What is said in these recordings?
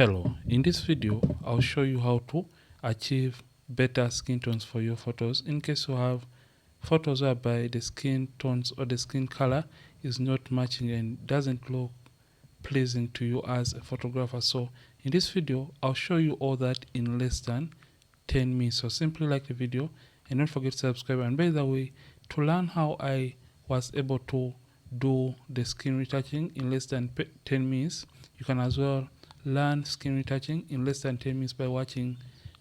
Hello, in this video I'll show you how to achieve better skin tones for your photos in case you have photos whereby the skin tones or the skin color is not matching and doesn't look pleasing to you as a photographer. So in this video I'll show you all that in less than 10 minutes. So simply like the video and don't forget to subscribe. And by the way, to learn how I was able to do the skin retouching in less than 10 minutes, you can as well learn skin retouching in less than 10 minutes by watching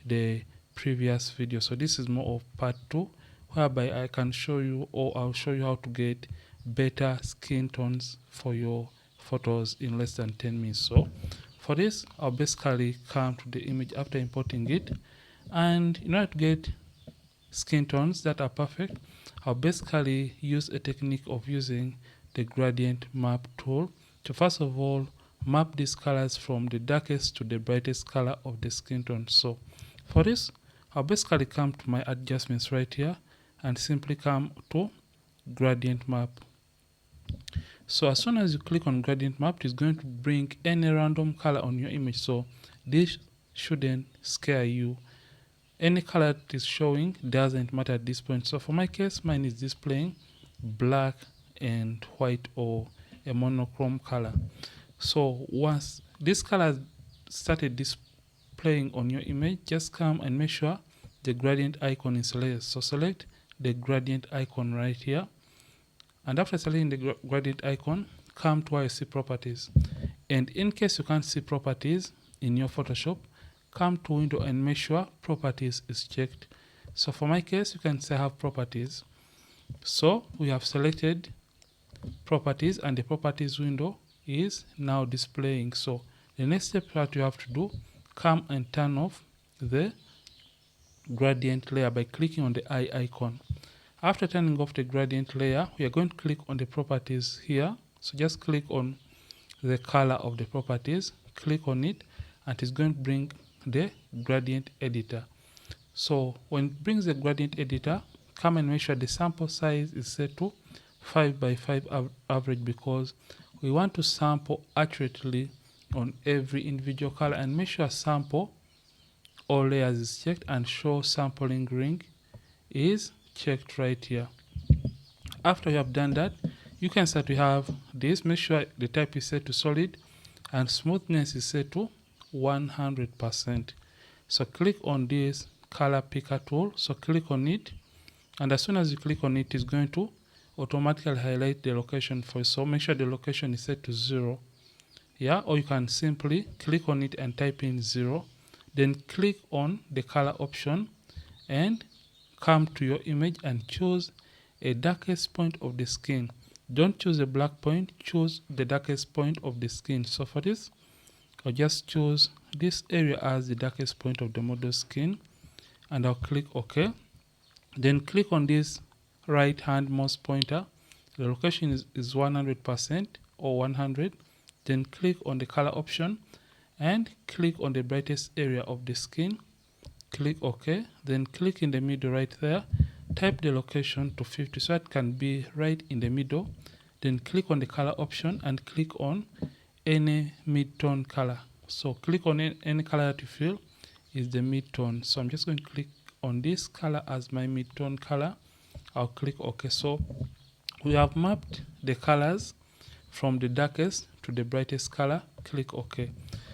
the previous video. So this is more of part 2, whereby I can show you, or I'll show you how to get better skin tones for your photos in less than 10 minutes. So for this, I'll basically come to the image after importing it, and in order to get skin tones that are perfect, I'll basically use a technique of using the gradient map tool to first of all map these colors from the darkest to the brightest color of the skin tone. So for this, I'll basically come to my adjustments right here and simply come to gradient map. So as soon as you click on gradient map, it's going to bring any random color on your image. So this shouldn't scare you. Any color that is showing doesn't matter at this point. So for my case, mine is displaying black and white, or a monochrome color. So once this color started displaying on your image, just come and make sure the gradient icon is selected. So select the gradient icon right here, and after selecting the gradient icon, come to where you see properties. And in case you can't see properties in your Photoshop, come to window and make sure properties is checked. So for my case, you can say have properties. So we have selected properties and the properties window is now displaying. So the next step that you have to do, come and turn off the gradient layer by clicking on the eye icon. After turning off the gradient layer, we are going to click on the properties here. So just click on the color of the properties, click on it, and it's going to bring the gradient editor. So when it brings the gradient editor, come and make sure the sample size is set to 5x5 average, because we want to sample accurately on every individual color, and make sure sample all layers is checked and show sampling ring is checked right here. After you have done that, you can start to have this. Make sure the type is set to solid and smoothness is set to 100%. So click on this color picker tool. So click on it, and as soon as you click on it, it's going to automatically highlight the location for you. So make sure the location is set to 0. Yeah, or you can simply click on it and type in 0. Then click on the color option and come to your image and choose a darkest point of the skin. Don't choose a black point, choose the darkest point of the skin. So for this, I'll just choose this area as the darkest point of the model skin, and I'll click OK. Then click on this right hand mouse pointer. The location is 100% or 100. Then click on the color option and click on the brightest area of the skin. Click OK. Then click in the middle right there. Type the location to 50 so it can be right in the middle. Then click on the color option and click on any mid-tone color. So click on any color that you feel is the mid-tone. So I'm just going to click on this color as my mid-tone color. I'll click OK. So we have mapped the colors from the darkest to the brightest color. Click OK.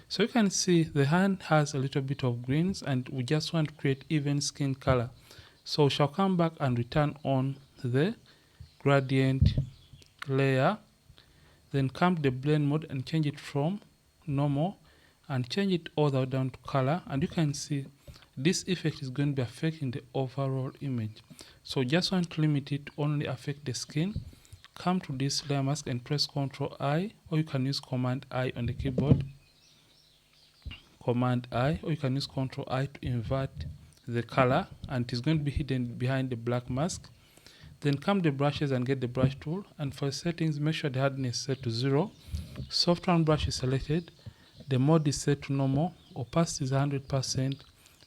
So you can see the hand has a little bit of greens, and we just want to create even skin color. So we shall come back and return on the gradient layer. Then come to the blend mode and change it from normal and change it all the way down to color, and you can see this effect is going to be affecting the overall image. So just want to limit it to only affect the skin. Come to this layer mask and press Ctrl I, or you can use Command I on the keyboard. Command I, or you can use Ctrl I to invert the color, and it is going to be hidden behind the black mask. Then come to the brushes and get the brush tool, and for settings, make sure the hardness is set to 0. Soft round brush is selected. The mode is set to normal. Opacity is 100%.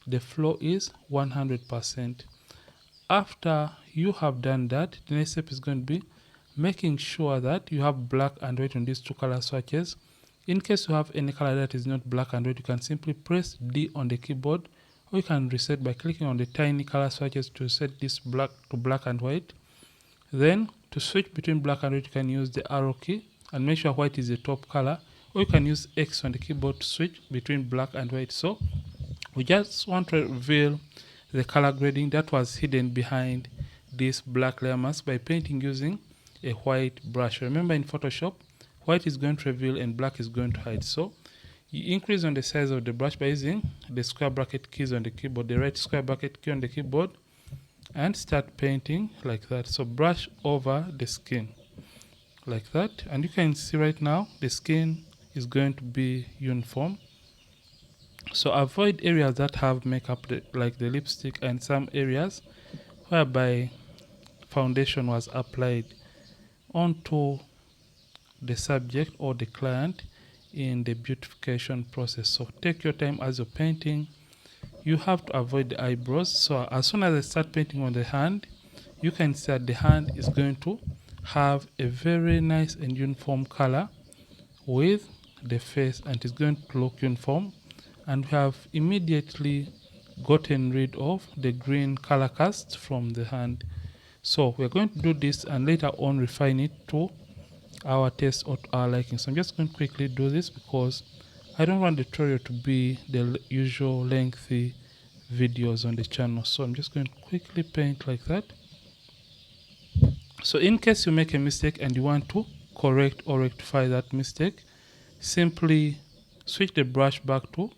The flow is 100%. After you have done that, the next step is going to be making sure that you have black and white on these two color swatches. In case you have any color that is not black and white, you can simply press D on the keyboard, or you can reset by clicking on the tiny color swatches to set this black to black and white. Then to switch between black and white, you can use the arrow key and make sure white is the top color, or you can use X on the keyboard to switch between black and white. So we just want to reveal the color grading that was hidden behind this black layer mask by painting using a white brush. Remember, in Photoshop, white is going to reveal and black is going to hide. So you increase on the size of the brush by using the square bracket keys on the keyboard, the right square bracket key on the keyboard, and start painting like that. So brush over the skin like that, and you can see right now the skin is going to be uniform. So avoid areas that have makeup like the lipstick and some areas whereby foundation was applied onto the subject or the client in the beautification process. So take your time as you're painting. You have to avoid the eyebrows. So as soon as I start painting on the hand, you can see that the hand is going to have a very nice and uniform color with the face, and it's going to look uniform. And we have immediately gotten rid of the green color cast from the hand. So we're going to do this and later on refine it to our taste or our liking. So I'm just going to quickly do this because I don't want the tutorial to be the usual lengthy videos on the channel. So I'm just going to quickly paint like that. So in case you make a mistake and you want to correct or rectify that mistake, simply switch the brush back to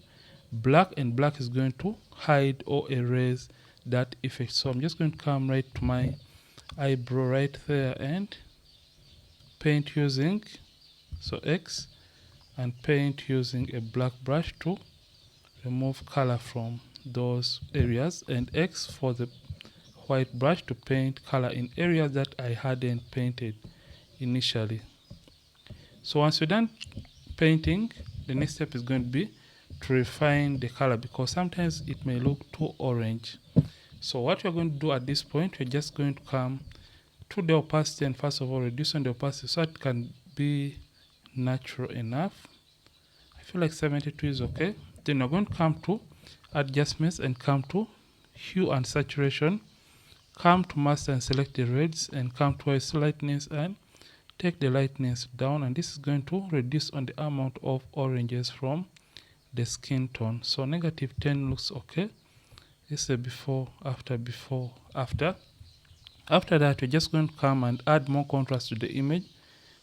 black, and black is going to hide or erase that effect. So I'm just going to come right to my eyebrow right there and paint using X, and paint using a black brush to remove color from those areas, and X for the white brush to paint color in areas that I hadn't painted initially. So once you're done painting, the next step is going to be to refine the color because sometimes it may look too orange. So what you're going to do at this point, you're just going to come to the opacity and first of all reduce on the opacity so it can be natural enough. I feel like 72 is okay. Then you're going to come to adjustments and come to hue and saturation. Come to master and select the reds and come to lightness and take the lightness down, and this is going to reduce on the amount of oranges from the skin tone. So negative 10 looks okay. This is a before, after, before, after. After that, we're just going to come and add more contrast to the image.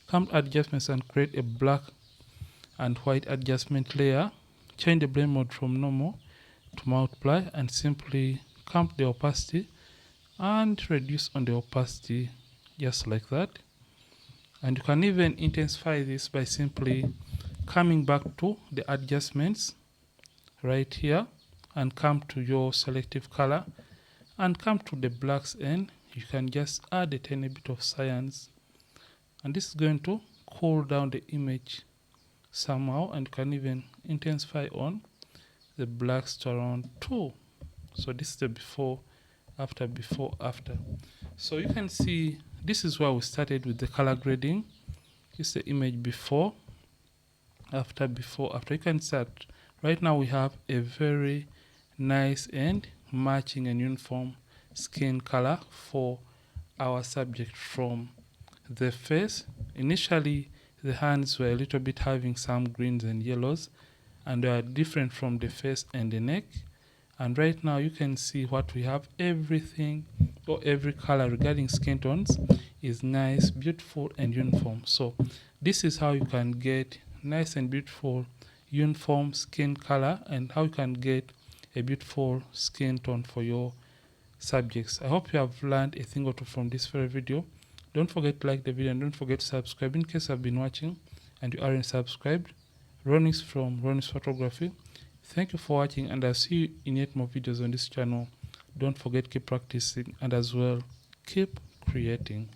Come to adjustments and create a black and white adjustment layer. Change the blend mode from normal to multiply and simply come to the opacity and reduce on the opacity just like that. And you can even intensify this by simply coming back to the adjustments right here and come to your selective color and come to the blacks, and you can just add a tiny bit of cyan, and this is going to cool down the image somehow, and you can even intensify on the blacks to around 2. So this is the before, after, before, after. So you can see this is where we started with the color grading. It's the image before, after, before, after. You can start. Right now we have a very nice and matching and uniform skin color for our subject from the face. Initially the hands were a little bit having some greens and yellows, and they are different from the face and the neck. And right now you can see what we have. Everything or every color regarding skin tones is nice, beautiful, and uniform. So this is how you can get nice and beautiful uniform skin color, and how you can get a beautiful skin tone for your subjects. I hope you have learned a thing or two from this very video. Don't forget to like the video and don't forget to subscribe in case you've been watching and you aren't subscribed. Ronnix from Ronnixphotography. Thank you for watching, and I'll see you in yet more videos on this channel. Don't forget, keep practicing, and as well keep creating.